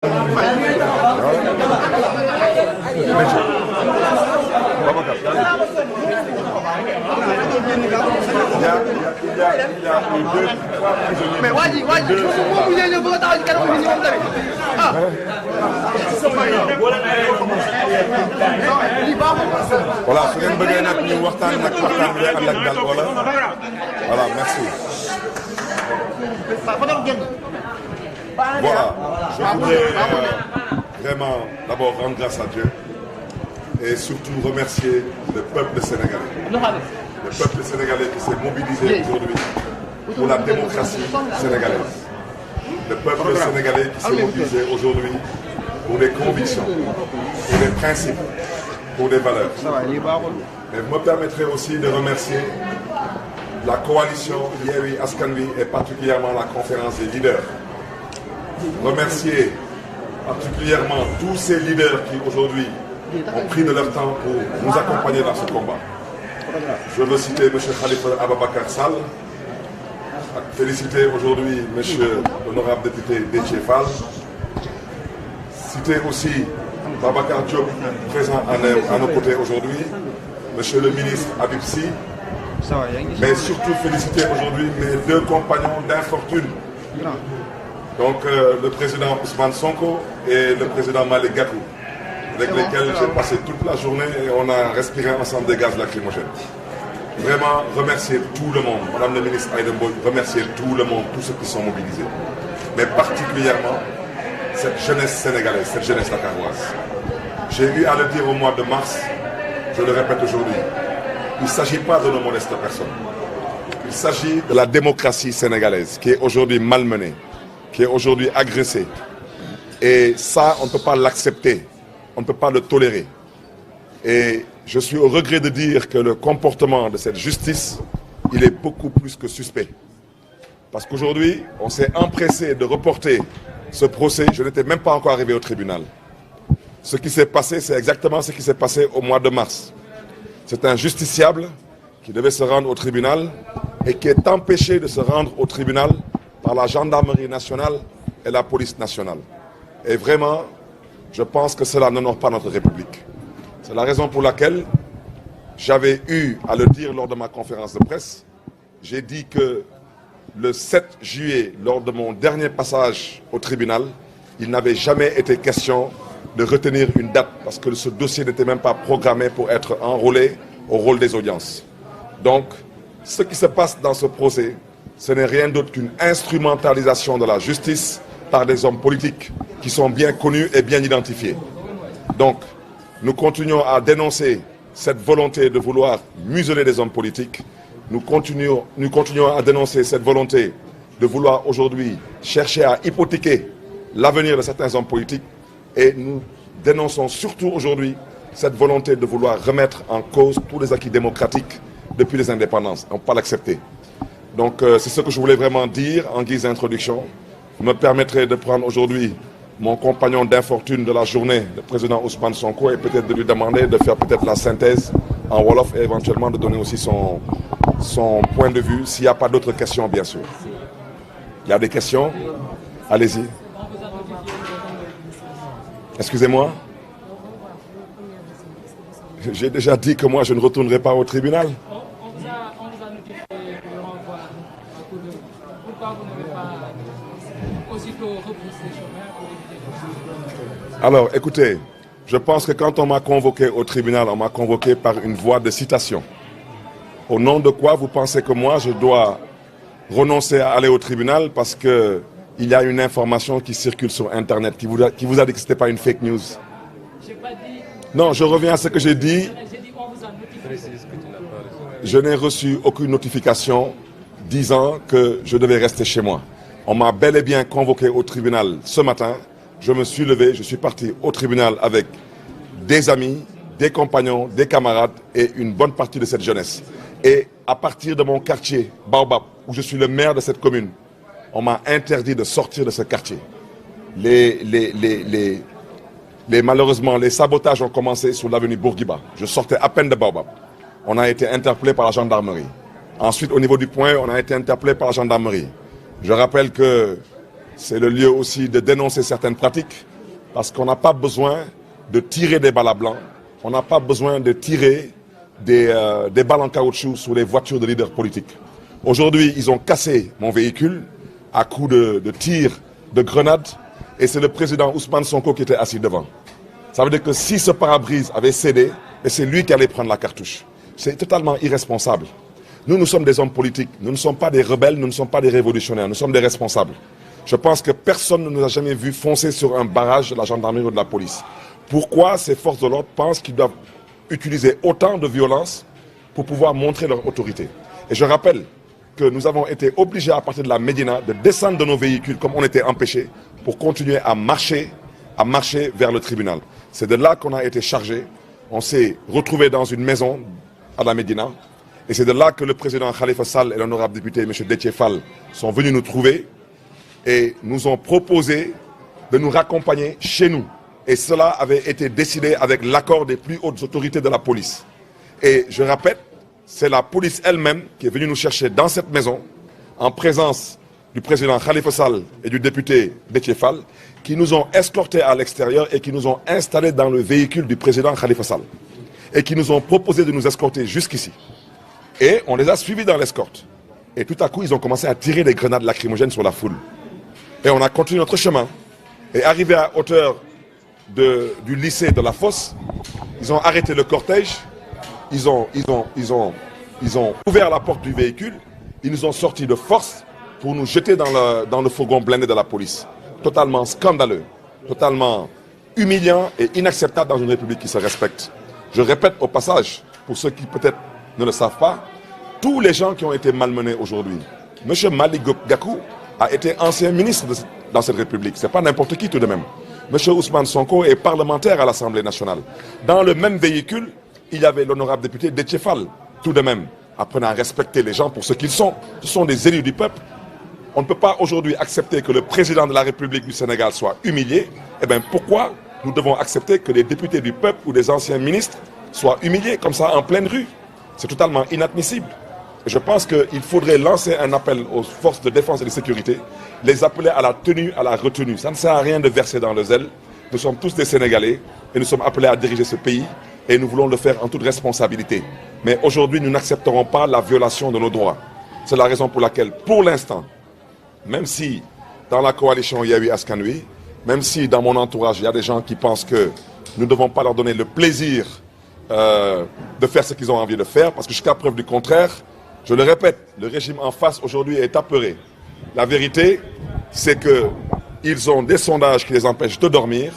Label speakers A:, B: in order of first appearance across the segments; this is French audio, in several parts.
A: Mais voilà, su ngeen bëggee nag ñu waxtaan bi ànd ak dal voilà merci. Voilà, je voudrais vraiment d'abord rendre grâce à Dieu et surtout remercier le peuple sénégalais. Le peuple sénégalais qui s'est mobilisé aujourd'hui pour la démocratie sénégalaise. Le peuple sénégalais qui s'est mobilisé aujourd'hui pour des convictions, pour des principes, pour des valeurs. Mais vous me permettrez aussi de remercier la coalition Yewwi Askan Wi et particulièrement la conférence des leaders. Remercier particulièrement tous ces leaders qui aujourd'hui ont pris de leur temps pour nous accompagner dans ce combat. Je veux citer M. Khalifa Ababacar Sall, féliciter aujourd'hui M. l'honorable député Déthié Fall, citer aussi Babacar Diop, présent à nos côtés aujourd'hui, M. le ministre Habib Sy, mais surtout féliciter aujourd'hui mes deux compagnons d'infortune. Donc le président Ousmane Sonko et le président Malick Gakou, avec lesquels j'ai passé toute la journée et on a respiré ensemble des gaz lacrymogènes. Vraiment remercier tout le monde, Madame la ministre Aïda Mbodj, remercier tout le monde, tous ceux qui sont mobilisés. Mais particulièrement cette jeunesse sénégalaise, cette jeunesse dakaroise. J'ai eu à le dire au mois de mars, je le répète aujourd'hui, il ne s'agit pas de nos modestes personnes. Il s'agit de la démocratie sénégalaise qui est aujourd'hui malmenée, qui est aujourd'hui agressé. Et ça, on ne peut pas l'accepter, on ne peut pas le tolérer. Et je suis au regret de dire que le comportement de cette justice, il est beaucoup plus que suspect. Parce qu'aujourd'hui, on s'est empressé de reporter ce procès, je n'étais même pas encore arrivé au tribunal. Ce qui s'est passé, c'est exactement ce qui s'est passé au mois de mars. C'est un justiciable qui devait se rendre au tribunal et qui est empêché de se rendre au tribunal par la gendarmerie nationale et la police nationale. Et vraiment, je pense que cela n'honore pas notre République. C'est la raison pour laquelle j'avais eu à le dire lors de ma conférence de presse. J'ai dit que le 7 juillet, lors de mon dernier passage au tribunal, il n'avait jamais été question de retenir une date parce que ce dossier n'était même pas programmé pour être enrôlé au rôle des audiences. Donc, ce qui se passe dans ce procès, ce n'est rien d'autre qu'une instrumentalisation de la justice par des hommes politiques qui sont bien connus et bien identifiés. Donc, nous continuons à dénoncer cette volonté de vouloir museler des hommes politiques. Nous continuons à dénoncer cette volonté de vouloir aujourd'hui chercher à hypothéquer l'avenir de certains hommes politiques. Et nous dénonçons surtout aujourd'hui cette volonté de vouloir remettre en cause tous les acquis démocratiques depuis les indépendances. On ne peut pas l'accepter. Donc c'est ce que je voulais vraiment dire en guise d'introduction. Vous me permettrez de prendre aujourd'hui mon compagnon d'infortune de la journée, le président Ousmane Sonko, et peut-être de lui demander de faire peut-être la synthèse en Wolof et éventuellement de donner aussi son point de vue, s'il n'y a pas d'autres questions, bien sûr. Il y a des questions? Allez-y. Excusez-moi. J'ai déjà dit que moi, je ne retournerai pas au tribunal.
B: On vous a notifié le renvoi à Cour de... Pourquoi vous n'avez pas aussitôt repoussé le chemin pour éviter...
A: Alors, écoutez, je pense que quand on m'a convoqué au tribunal, on m'a convoqué par une voie de citation. Au nom de quoi vous pensez que moi, je dois renoncer à aller au tribunal parce que il y a une information qui circule sur Internet qui vous a dit que ce n'était pas une fake news?
B: J'ai pas dit...
A: Non, je reviens à ce que j'ai dit.
B: J'ai dit qu'on vous a notifié.
A: Je n'ai reçu aucune notification disant que je devais rester chez moi. On m'a bel et bien convoqué au tribunal ce matin. Je me suis levé, je suis parti au tribunal avec des amis, des compagnons, des camarades et une bonne partie de cette jeunesse. Et à partir de mon quartier, Baobab, où je suis le maire de cette commune, on m'a interdit de sortir de ce quartier. Malheureusement, les sabotages ont commencé sur l'avenue Bourguiba. Je sortais à peine de Baobab. On a été interpellé par la gendarmerie. Ensuite, au niveau du point, on a été interpellé par la gendarmerie. Je rappelle que c'est le lieu aussi de dénoncer certaines pratiques. Parce qu'on n'a pas besoin de tirer des balles à blanc, on n'a pas besoin de tirer des balles en caoutchouc sur les voitures de leaders politiques. Aujourd'hui, ils ont cassé mon véhicule à coups de tirs, de grenades, et c'est le président Ousmane Sonko qui était assis devant. Ça veut dire que si ce pare-brise avait cédé, c'est lui qui allait prendre la cartouche. C'est totalement irresponsable. Nous sommes des hommes politiques, nous ne sommes pas des rebelles, nous ne sommes pas des révolutionnaires, nous sommes des responsables. Je pense que personne ne nous a jamais vu foncer sur un barrage de la gendarmerie ou de la police. Pourquoi ces forces de l'ordre pensent qu'ils doivent utiliser autant de violence pour pouvoir montrer leur autorité? Et je rappelle que nous avons été obligés à partir de la Médina de descendre de nos véhicules comme on était empêchés pour continuer à marcher vers le tribunal. C'est de là qu'on a été chargé. On s'est retrouvé dans une maison à la Médina et c'est de là que le président Khalifa Sall et l'honorable député M. Déthié Fall sont venus nous trouver et nous ont proposé de nous raccompagner chez nous. Et cela avait été décidé avec l'accord des plus hautes autorités de la police. Et je répète, c'est la police elle-même qui est venue nous chercher dans cette maison, en présence du président Khalifa Sall et du député Déthié Fall, qui nous ont escortés à l'extérieur et qui nous ont installés dans le véhicule du président Khalifa Sall. Et qui nous ont proposé de nous escorter jusqu'ici. Et on les a suivis dans l'escorte. Et tout à coup, ils ont commencé à tirer des grenades lacrymogènes sur la foule. Et on a continué notre chemin. Et arrivé à hauteur du lycée de la Fosse, ils ont arrêté le cortège. Ils ont ouvert la porte du véhicule, ils nous ont sortis de force pour nous jeter dans le fourgon blindé de la police. Totalement scandaleux, totalement humiliant et inacceptable dans une république qui se respecte. Je répète au passage, pour ceux qui peut-être ne le savent pas, tous les gens qui ont été malmenés aujourd'hui. M. Malick Gakou a été ancien ministre dans cette république, ce n'est pas n'importe qui tout de même. M. Ousmane Sonko est parlementaire à l'Assemblée nationale. Dans le même véhicule, il y avait l'honorable député Déthié Fall, tout de même. Apprenez à respecter les gens pour ce qu'ils sont. Ce sont des élus du peuple. On ne peut pas aujourd'hui accepter que le président de la République du Sénégal soit humilié. Eh bien, pourquoi nous devons accepter que les députés du peuple ou des anciens ministres soient humiliés comme ça en pleine rue? C'est totalement inadmissible. Je pense qu'il faudrait lancer un appel aux forces de défense et de sécurité, les appeler à la tenue, à la retenue. Ça ne sert à rien de verser dans le zèle. Nous sommes tous des Sénégalais et nous sommes appelés à diriger ce pays. Et nous voulons le faire en toute responsabilité. Mais aujourd'hui, nous n'accepterons pas la violation de nos droits. C'est la raison pour laquelle, pour l'instant, même si dans la coalition Yewwi Askan Wi, même si dans mon entourage, il y a des gens qui pensent que nous ne devons pas leur donner le plaisir de faire ce qu'ils ont envie de faire, parce que jusqu'à preuve du contraire, je le répète, le régime en face aujourd'hui est apeuré. La vérité, c'est qu'ils ont des sondages qui les empêchent de dormir.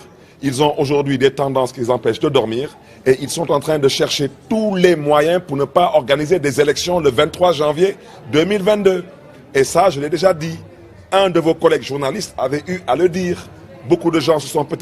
A: Ils ont aujourd'hui des tendances qui les empêchent de dormir et ils sont en train de chercher tous les moyens pour ne pas organiser des élections le 23 janvier 2022. Et ça, je l'ai déjà dit, un de vos collègues journalistes avait eu à le dire. Beaucoup de gens se sont peut-être